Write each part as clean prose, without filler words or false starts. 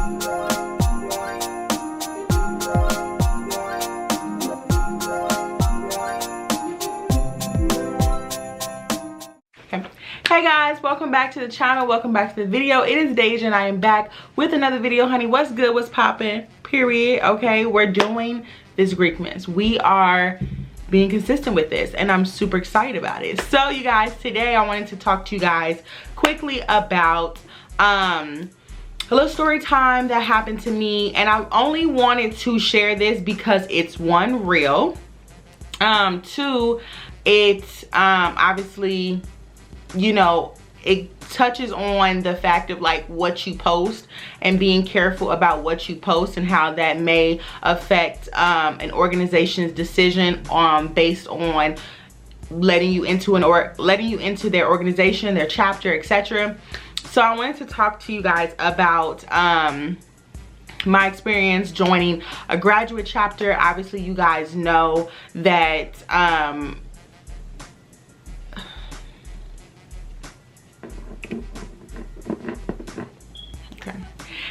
Hey guys, welcome back to the channel, welcome back to the video. It is Deja and I am back with another video, honey. What's good, what's poppin', period. Okay, we're doing this GREEKMAS. We are being consistent with this and I'm super excited about it. So you guys, today I wanted to talk to you guys quickly about a little story time that happened to me, and I only wanted to share this because it's one, real, two, it's obviously, you know, it touches on the fact of like what you post and being careful about what you post and how that may affect an organization's decision based on letting you into their organization, their chapter, etc. So I wanted to talk to you guys about my experience joining a graduate chapter. Obviously you guys know that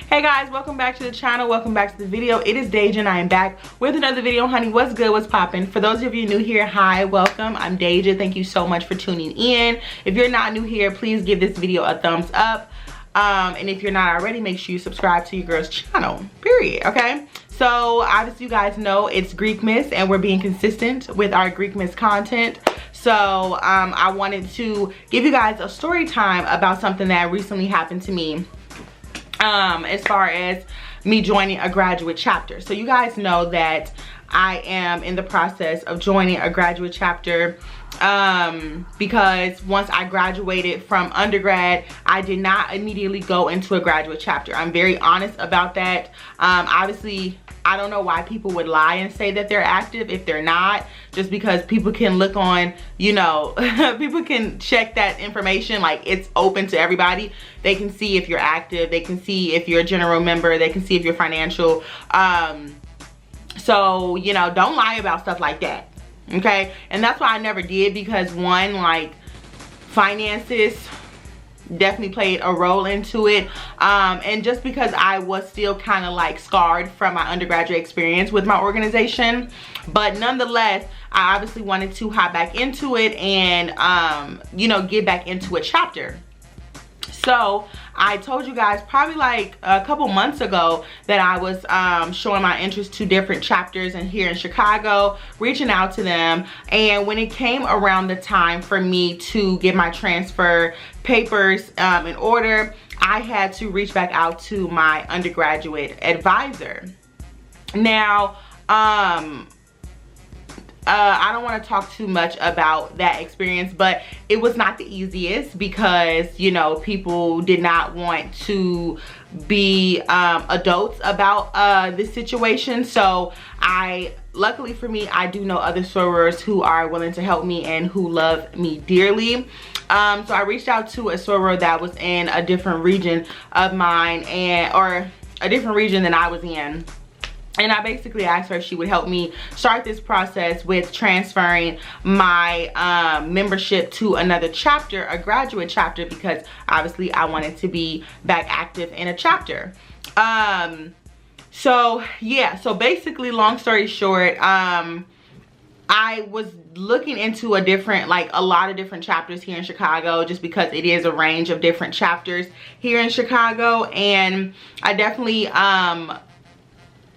hey guys, welcome back to the channel, welcome back to the video. It is Deja and I am back with another video, honey. What's good, what's poppin'? For those of you new here, hi, welcome. I'm Deja. Thank you so much for tuning in. If you're not new here, please give this video a thumbs up, and if you're not already, make sure you subscribe to your girl's channel, period. Okay, so obviously you guys know it's GREEKMAS and we're being consistent with our GREEKMAS content. So I wanted to give you guys a story time about something that recently happened to me, as far as me joining a graduate chapter. So you guys know that I am in the process of joining a graduate chapter because once I graduated from undergrad, I did not immediately go into a graduate chapter. I'm very honest about that. Obviously, I don't know why people would lie and say that they're active if they're not, just because people can look on, you know, people can check that information, like it's open to everybody. They can see if you're active, they can see if you're a general member, they can see if you're financial. So, you know, don't lie about stuff like that, okay? And that's why I never did, because one, like, finances definitely played a role into it, and just because I was still kind of like scarred from my undergraduate experience with my organization, but nonetheless I obviously wanted to hop back into it and you know, get back into a chapter. So I told you guys probably like a couple months ago that I was showing my interest to different chapters and here in Chicago, reaching out to them. And when it came around the time for me to get my transfer papers in order, I had to reach back out to my undergraduate advisor. Now, I don't want to talk too much about that experience, but it was not the easiest because, you know, people did not want to be adults about this situation. So luckily for me, I do know other sorors who are willing to help me and who love me dearly. So I reached out to a soror that was in a different region of mine, or a different region than I was in. And I basically asked her if she would help me start this process with transferring my membership to another chapter, a graduate chapter, because obviously I wanted to be back active in a chapter. So yeah, so basically, long story short, I was looking into a lot of different chapters here in Chicago, just because it is a range of different chapters here in Chicago, and I definitely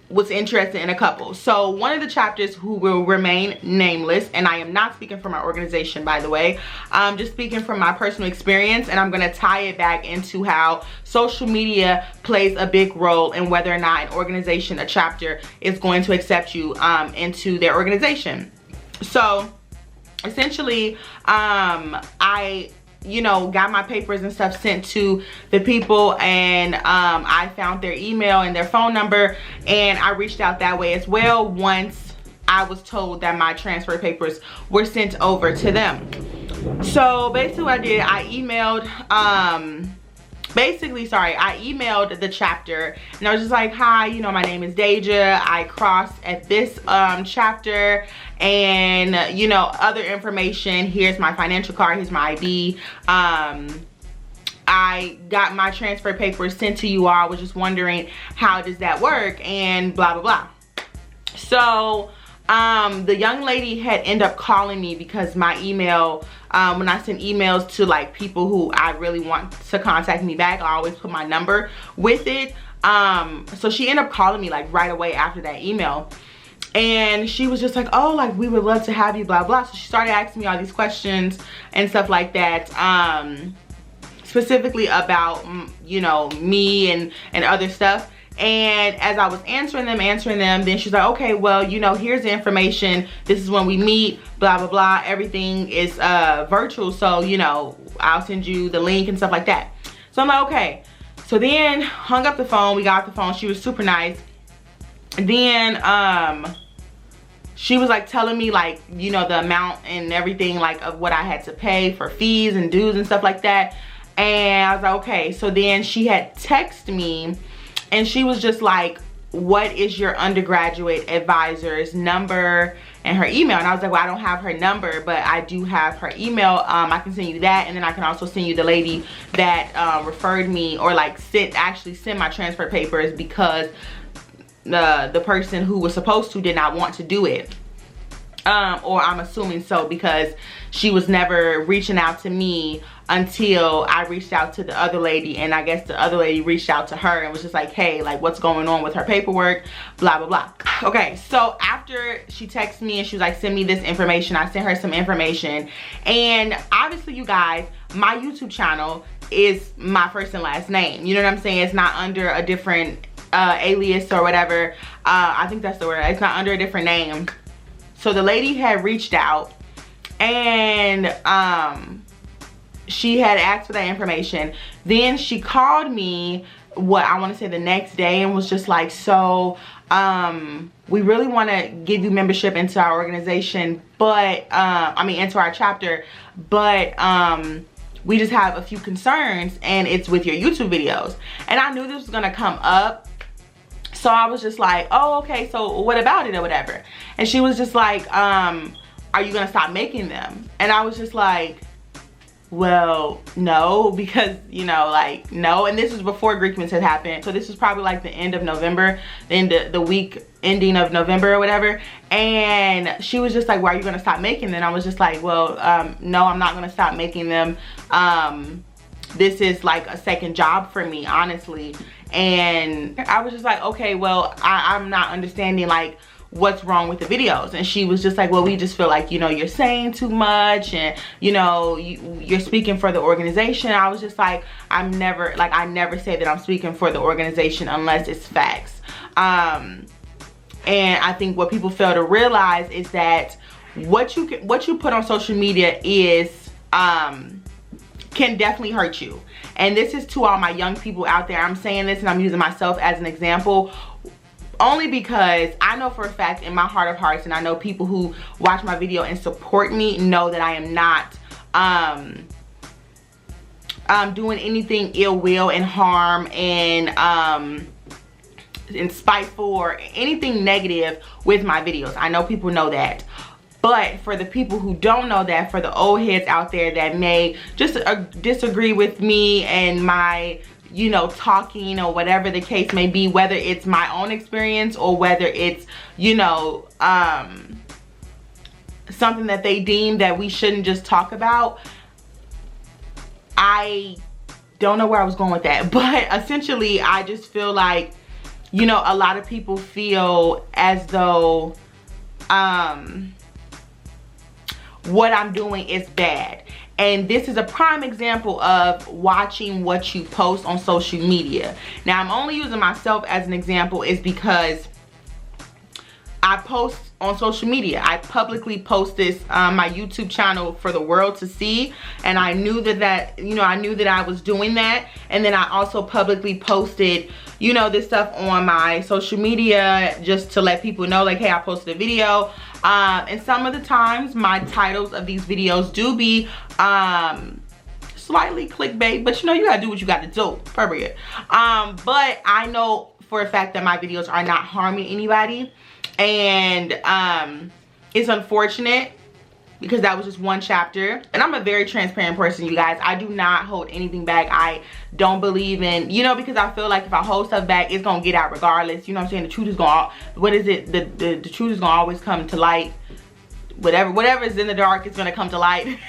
was interested in a couple. So one of the chapters, who will remain nameless, and I am not speaking for my organization, by the way, I'm just speaking from my personal experience, and I'm going to tie it back into how social media plays a big role in whether or not an organization, a chapter, is going to accept you into their organization. So essentially, I got my papers and stuff sent to the people, and I found their email and their phone number, and I reached out that way as well once I was told that my transfer papers were sent over to them. So basically what I did, I emailed I emailed the chapter, and I was just like, hi, my name is Deja, I crossed at this chapter, and other information, here's my financial card, here's my ID, I got my transfer papers sent to you all. I was just wondering, how does that work, and blah blah blah. So the young lady had ended up calling me because my email, when I send emails to like people who I really want to contact me back, I always put my number with it. So she ended up calling me like right away after that email, and she was just like, oh, like, we would love to have you, blah blah. So she started asking me all these questions and stuff like that, specifically about, you know, me and other stuff. And as I was answering them, then she's like, okay, well, you know, here's the information. This is when we meet, blah, blah, blah. Everything is virtual. So, you know, I'll send you the link and stuff like that. So I'm like, okay. So then hung up the phone. We got off the phone. She was super nice. Then she was like telling me, like, you know, the amount and everything, like, of what I had to pay for fees and dues and stuff like that. And I was like, okay. So then she had texted me, and she was just like, what is your undergraduate advisor's number and her email? And I was like, well, I don't have her number, but I do have her email. I can send you that, and then I can also send you the lady that referred me, or like actually sent my transfer papers, because the person who was supposed to did not want to do it. Or I'm assuming so, because she was never reaching out to me until I reached out to the other lady, and I guess the other lady reached out to her and was just like, hey, like, what's going on with her paperwork, blah blah blah. Okay, so after she texted me and she was like, send me this information, I sent her some information. And obviously, you guys, my YouTube channel is my first and last name, you know what I'm saying? It's not under a different alias or whatever. I think that's the word. It's not under a different name. So the lady had reached out, and she had asked for that information. Then she called me, what I want to say, the next day, and was just like, so we really want to give you membership into our organization, but I mean into our chapter, but we just have a few concerns, and it's with your YouTube videos. And I knew this was gonna come up, so I was just like, oh, okay, so what about it or whatever. And she was just like, are you gonna stop making them? And I was just like, well, no, because, you know, like, no. And this was before GREEKMAS had happened, so this was probably like the end of November, the week ending of November or whatever. And she was just like, why are you gonna stop making them? And I was just like, well, no, I'm not gonna stop making them. This is like a second job for me, honestly. And I was just like, okay, well, I'm not understanding, like, what's wrong with the videos. And she was just like, well, we just feel like, you know, you're saying too much, and, you know, you're speaking for the organization. I was just like, I never say that I'm speaking for the organization unless it's facts. And I think what people fail to realize is that what you put on social media is can definitely hurt you. And this is to all my young people out there. I'm saying this and I'm using myself as an example, only because I know for a fact in my heart of hearts, and I know people who watch my video and support me know that I am not doing anything ill will and harm and spiteful or anything negative with my videos. I know people know that. But for the people who don't know that, for the old heads out there that may just disagree with me and my, you know, talking or whatever the case may be, whether it's my own experience or whether it's, you know, something that they deem that we shouldn't just talk about. I don't know where I was going with that, but essentially I just feel like, you know, a lot of people feel as though what I'm doing is bad. And this is a prime example of watching what you post on social media. Now, I'm only using myself as an example is because I post on social media. I publicly post this my YouTube channel for the world to see, and I knew that you know, I knew that I was doing that. And then I also publicly posted, you know, this stuff on my social media just to let people know, like, hey, I posted a video. And some of the times my titles of these videos do be slightly clickbait, but you know, you gotta do what you gotta do, period. But I know for a fact that my videos are not harming anybody, and it's unfortunate because that was just one chapter. And I'm a very transparent person, you guys. I do not hold anything back. I don't believe in, you know, because I feel like if I hold stuff back, it's gonna get out regardless. You know what I'm saying? The truth is gonna, what is it? The truth is gonna always come to light. Whatever is in the dark is gonna come to light.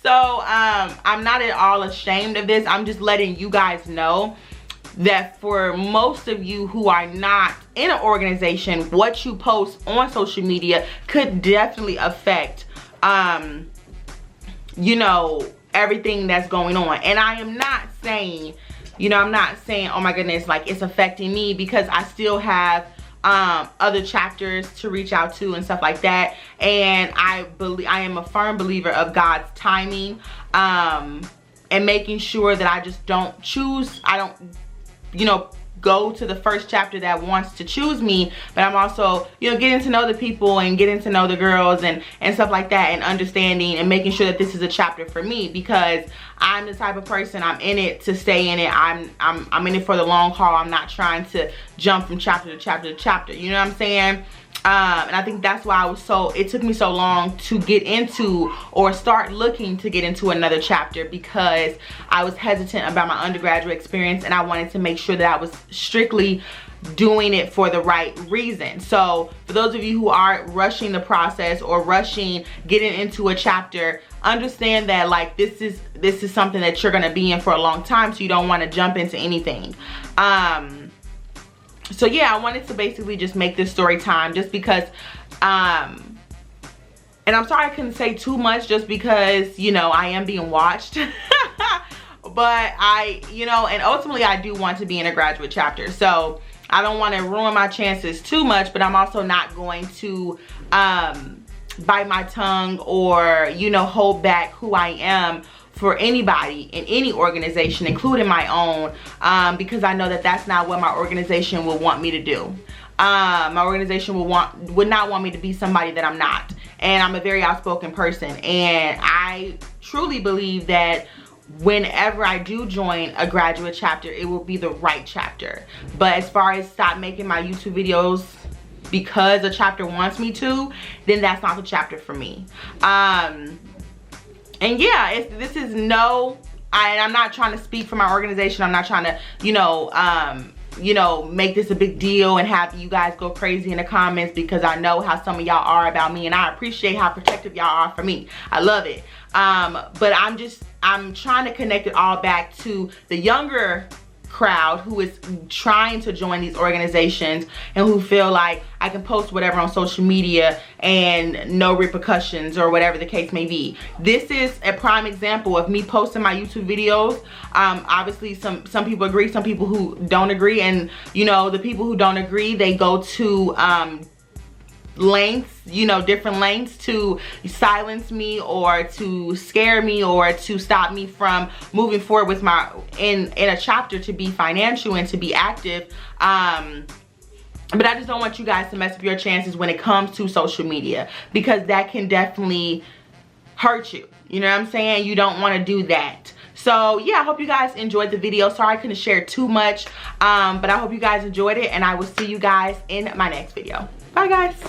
So I'm not at all ashamed of this. I'm just letting you guys know that for most of you who are not in an organization, what you post on social media could definitely affect you know, everything that's going on. And I am not saying, you know, I'm not saying, oh my goodness, like it's affecting me, because I still have other chapters to reach out to and stuff like that. And I am a firm believer of God's timing, and making sure that I just don't you know, go to the first chapter that wants to choose me, but I'm also, you know, getting to know the people and getting to know the girls and stuff like that, and understanding and making sure that this is a chapter for me, because I'm the type of person, I'm in it to stay in it. I'm in it for the long haul. I'm not trying to jump from chapter to chapter to chapter, you know what I'm saying? And I think that's why it took me so long to get into, or start looking to get into another chapter, because I was hesitant about my undergraduate experience, and I wanted to make sure that I was strictly doing it for the right reason. So for those of you who are rushing the process or rushing getting into a chapter, understand that like this is something that you're gonna be in for a long time, so you don't want to jump into anything. So yeah, I wanted to basically just make this story time, just because and I'm sorry I couldn't say too much, just because, you know, I am being watched. But you know, and ultimately I do want to be in a graduate chapter, so I don't want to ruin my chances too much, but I'm also not going to bite my tongue or, you know, hold back who I am for anybody in any organization, including my own, because I know that that's not what my organization will want me to do. My organization would not want me to be somebody that I'm not. And I'm a very outspoken person, and I truly believe that whenever I do join a graduate chapter, it will be the right chapter. But as far as stop making my YouTube videos because a chapter wants me to, then that's not the chapter for me. And yeah, this is I'm not trying to speak for my organization. I'm not trying to, you know, make this a big deal and have you guys go crazy in the comments, because I know how some of y'all are about me, and I appreciate how protective y'all are for me. I love it. But I'm trying to connect it all back to the younger crowd who is trying to join these organizations, and who feel like I can post whatever on social media and no repercussions, or whatever the case may be. This is a prime example of me posting my YouTube videos. Obviously some people agree, some people who don't agree, and you know, the people who don't agree, they go to lengths, you know, different lengths to silence me, or to scare me, or to stop me from moving forward with my in a chapter, to be financial and to be active. But I just don't want you guys to mess up your chances when it comes to social media, because that can definitely hurt you. You know what I'm saying? You don't want to do that. So yeah, I hope you guys enjoyed the video. Sorry I couldn't share too much, but I hope you guys enjoyed it, and I will see you guys in my next video. Bye guys.